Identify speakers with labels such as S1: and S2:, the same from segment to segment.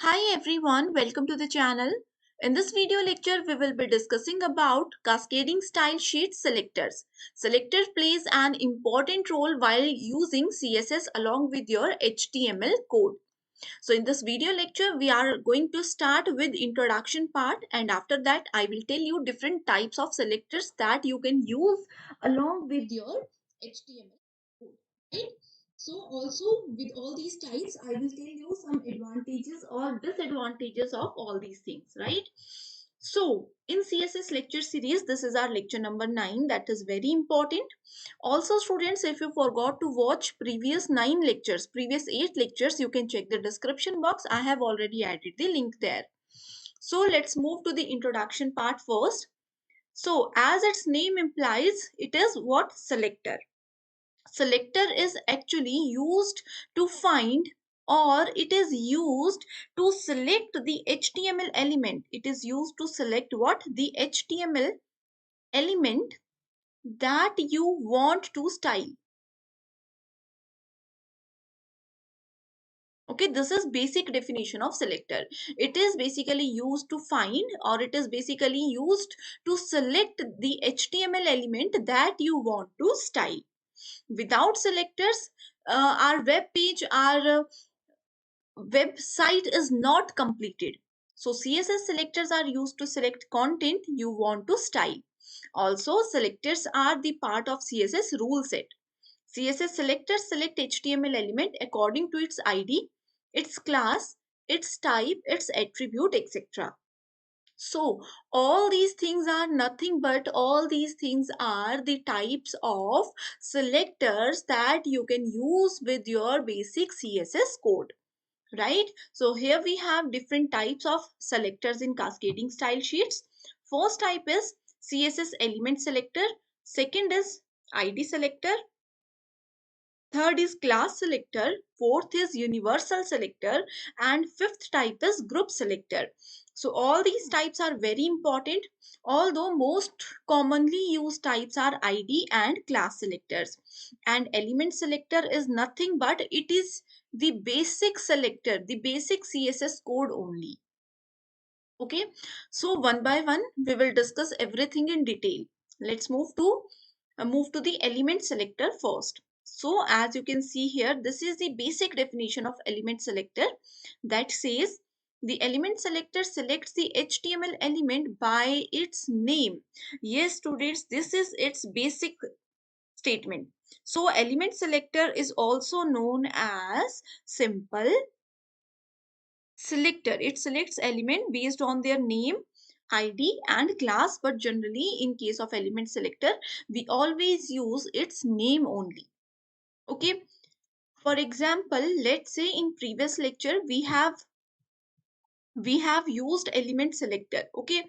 S1: Hi everyone, welcome to the channel. In this video lecture, we will be discussing about cascading style sheet selectors. Selector plays an important role while using CSS along with your HTML code. So in this video lecture, we are going to start with introduction part, and after that I will tell you different types of selectors that you can use along with your HTML code, right? So also with all these types, I will tell you some advantages or disadvantages of all these things, right? So in CSS lecture series, this is our lecture number 9. That is very important. Also students, if you forgot to watch previous 9 lectures, previous 8 lectures, you can check the description box. I have already added the link there. So let's move to the introduction part first. So as its name implies, it is what? Selector. Selector is actually used to find, or it is used to select the HTML element. It is used to select what? The HTML element that you want to style. Okay, this is basic definition of selector. It is basically used to find, or it is basically used to select the HTML element that you want to style. Without selectors, our web page, our website is not completed. So CSS selectors are used to select content you want to style. Also, selectors are the part of CSS rule set. CSS selectors select HTML element according to its ID, its class, its type, its attribute, etc. So all these things are nothing but all these things are the types of selectors that you can use with your basic CSS code, right? So here we have different types of selectors in cascading style sheets. First type is CSS element selector. Second is ID selector. Third is class selector, fourth is universal selector, and fifth type is group selector. So all these types are very important, although most commonly used types are ID and class selectors. And element selector is nothing but it is the basic selector, the basic CSS code only. Okay, so one by one we will discuss everything in detail. Let's move to the element selector first. So as you can see here, this is the basic definition of element selector, that says the element selector selects the HTML element by its name. Yes students, this is its basic statement. So element selector is also known as simple selector. It selects element based on their name, ID and class, but generally in case of element selector, we always use its name only. Okay. For example, let's say in previous lecture we have used element selector. Okay.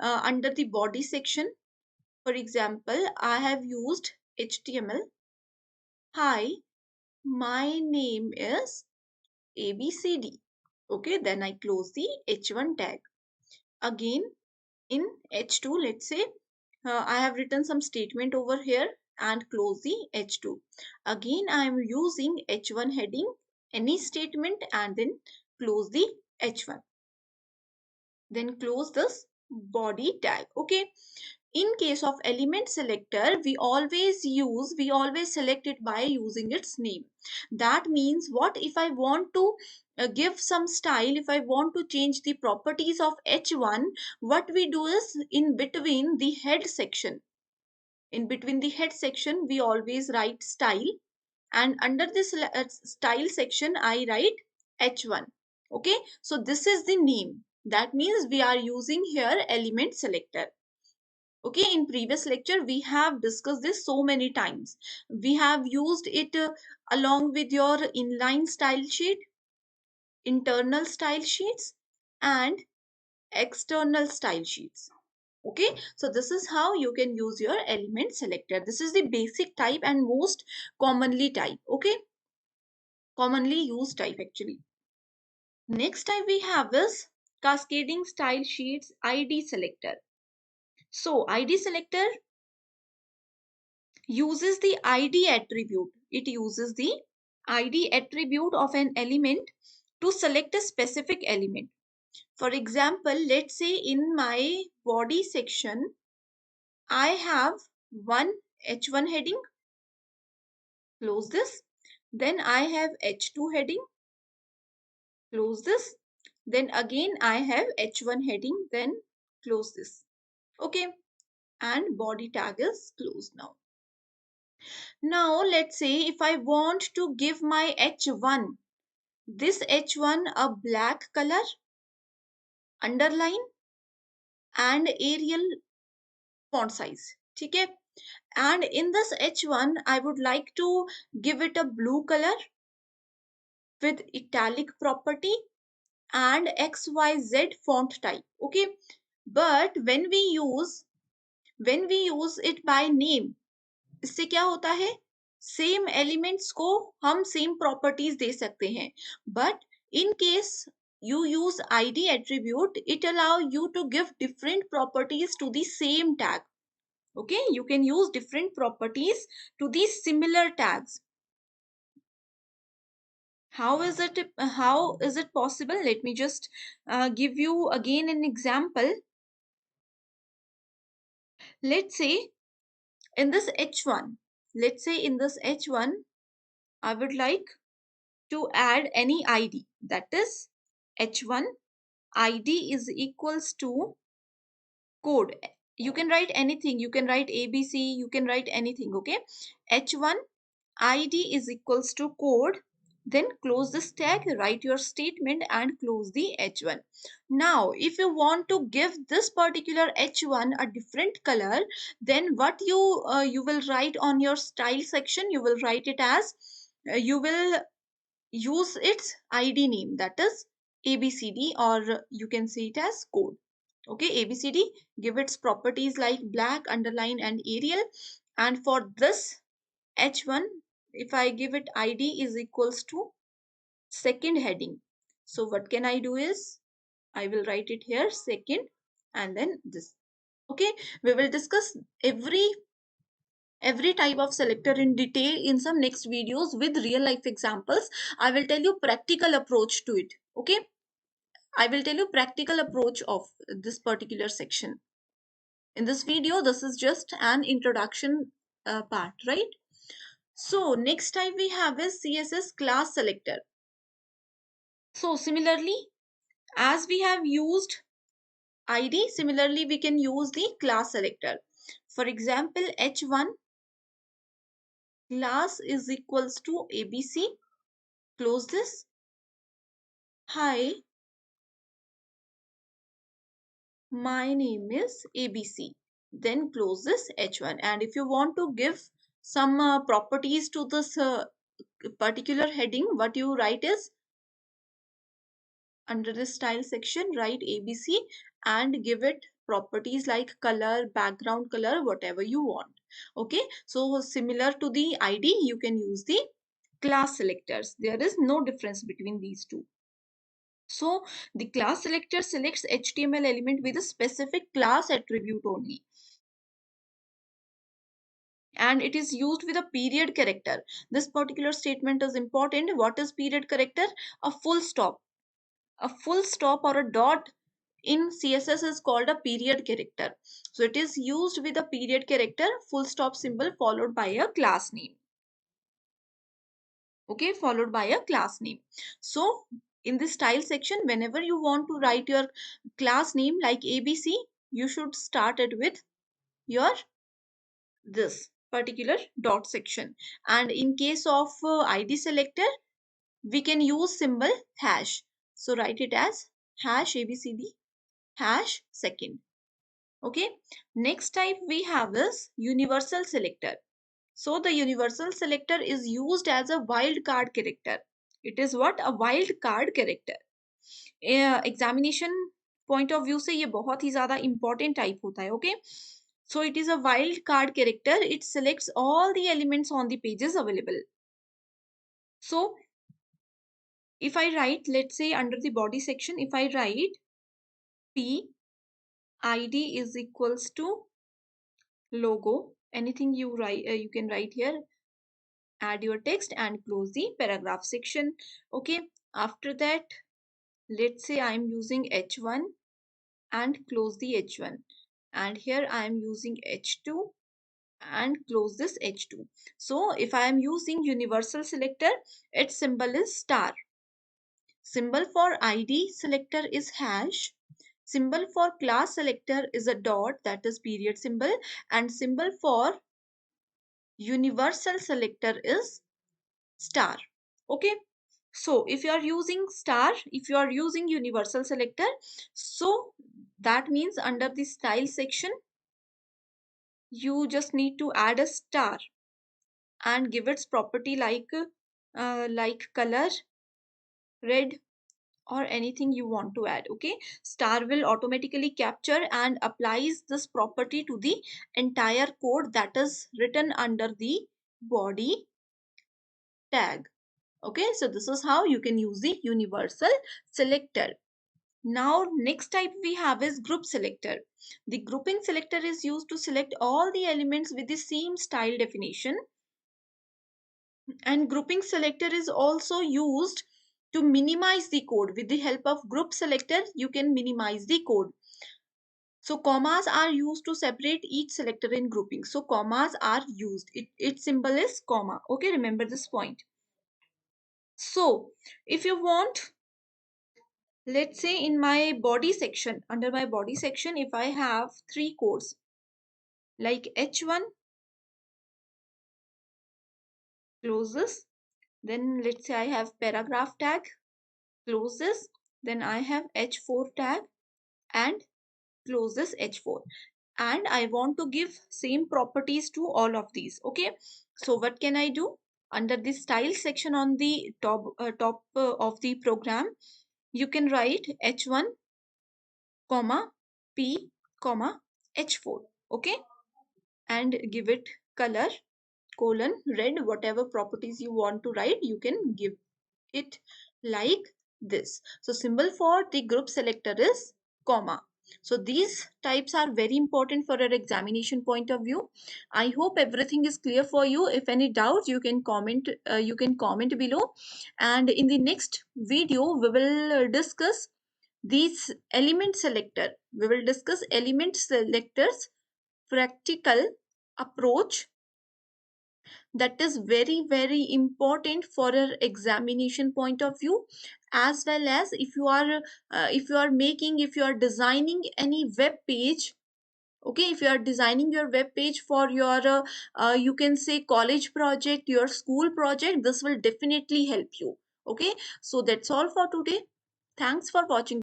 S1: Under the body section, for example, I have used HTML. Hi, my name is ABCD. Okay, then I close the H1 tag. Again, in H2, let's say I have written some statement over here and close the H2. Again, I am using H1 heading, any statement, and then close the H1. Then close this body tag. Okay. In case of element selector, we always select it by using its name. That means what? If I want to give some style, if I want to change the properties of H1, what we do is in between the head section. In between the head section, we always write style, and under this style section, I write H1. Okay, so this is the name. That means we are using here element selector. Okay, in previous lecture we have discussed this so many times. We have used it along with your inline style sheet, internal style sheets, and external style sheets. Okay, so this is how you can use your element selector. This is the basic type and most commonly type. Okay, commonly used type actually. Next type we have is cascading style sheets ID selector. So ID selector uses the ID attribute. It uses the ID attribute of an element to select a specific element. For example, let's say in my body section, I have one H1 heading, close this. Then I have H2 heading, close this. Then again I have H1 heading, then close this. Okay, and body tag is closed now. Now let's say if I want to give my H1, this H1 a black color, underline and Arial font size. Okay, and in this H1 I would like to give it a blue color with italic property and XYZ font type. Okay, but when we use it by name, इससे क्या होता है, same elements को हम same properties they सकते हैं, but in case you use id attribute, it allow you to give different properties to the same tag. Okay, you can use different properties to these similar tags. How is it possible? Let me just give you again an example. Let's say in this h1 I would like to add any id, that is h1 id is equals to code. You can write anything, you can write abc, you can write anything. Okay, h1 id is equals to code, then close this tag, write your statement and close the h1. Now if you want to give this particular h1 a different color, then what you will write on your style section, you will write it as you will use its id name, that is abcd, or you can say it as code. Okay, abcd, give its properties like black, underline and Arial. And for this h1, if I give it id is equals to second heading, so what can I do is I will write it here second and then this. Okay, we will discuss every type of selector in detail in some next videos with real life examples. I will tell you practical approach to it. Okay, I will tell you practical approach of this particular section. In this video, this is just an introduction part, right? So next type we have is CSS class selector. So similarly, as we have used id, similarly we can use the class selector. For example, h1 class is equals to abc, close this. Hi, my name is abc, then close this h1. And if you want to give some properties to this particular heading, what you write is under the style section, write abc and give it properties like color, background color, whatever you want. Okay, so similar to the id, you can use the class selectors. There is no difference between these two. So the class selector selects html element with a specific class attribute only, and it is used with a period character. This particular statement is important. What is period character? A full stop. A full stop or a dot in CSS is called a period character. So it is used with a period character, full stop symbol followed by a class name. Okay, followed by a class name. So in the style section, whenever you want to write your class name like ABC, you should start it with your this particular dot section. And in case of ID selector, we can use symbol hash. So write it as hash ABCD hash second. Okay, next type we have is universal selector. So the universal selector is used as a wildcard character. It is what? A wildcard character. Examination point of view से ये बहुत ही ज़्यादा important type होता है. Okay, so it is a wildcard character. It selects all the elements on the pages available. So if I write, let's say under the body section, if I write p id is equals to logo, anything you write, you can write here, add your text and close the paragraph section. Okay, After that, let's say I am using H1 and close the H1, and here I am using H2 and close this H2. So if I am using universal selector, its symbol is star. Symbol for ID selector is hash. Symbol for class selector is a dot, that is period symbol, and symbol for universal selector is star. Okay, so if you are using star, if you are using universal selector, so that means under the style section you just need to add a star and give its property like color, red, or anything you want to add. Okay, star will automatically capture and applies this property to the entire code that is written under the body tag. Okay, so this is how you can use the universal selector. Now next type we have is group selector. The grouping selector is used to select all the elements with the same style definition, and grouping selector is also used to minimize the code. With the help of group selector you can minimize the code. So commas are used to separate each selector in grouping. So commas are used, its symbol is comma. Okay, remember this point. So if you want, let's say in my body section, under my body section, if I have three codes like H1, close this, then let's say I have paragraph tag, close this, then I have H4 tag and close this H4, and I want to give same properties to all of these. Okay, so what can I do? Under the style section on the top of the program, you can write H1 comma P comma H4. Okay, and give it color, colon, red, whatever properties you want to write, you can give it like this. So symbol for the group selector is comma. So these types are very important for our examination point of view. I hope everything is clear for you. If any doubts, you can comment below, and in the next video we will discuss these element selector. We will discuss element selectors practical approach that is very important for our examination point of view, as well as if you are designing any web page. Okay, if you are designing your web page for your you can say college project, your school project, this will definitely help you. Okay, so that's all for today. Thanks for watching.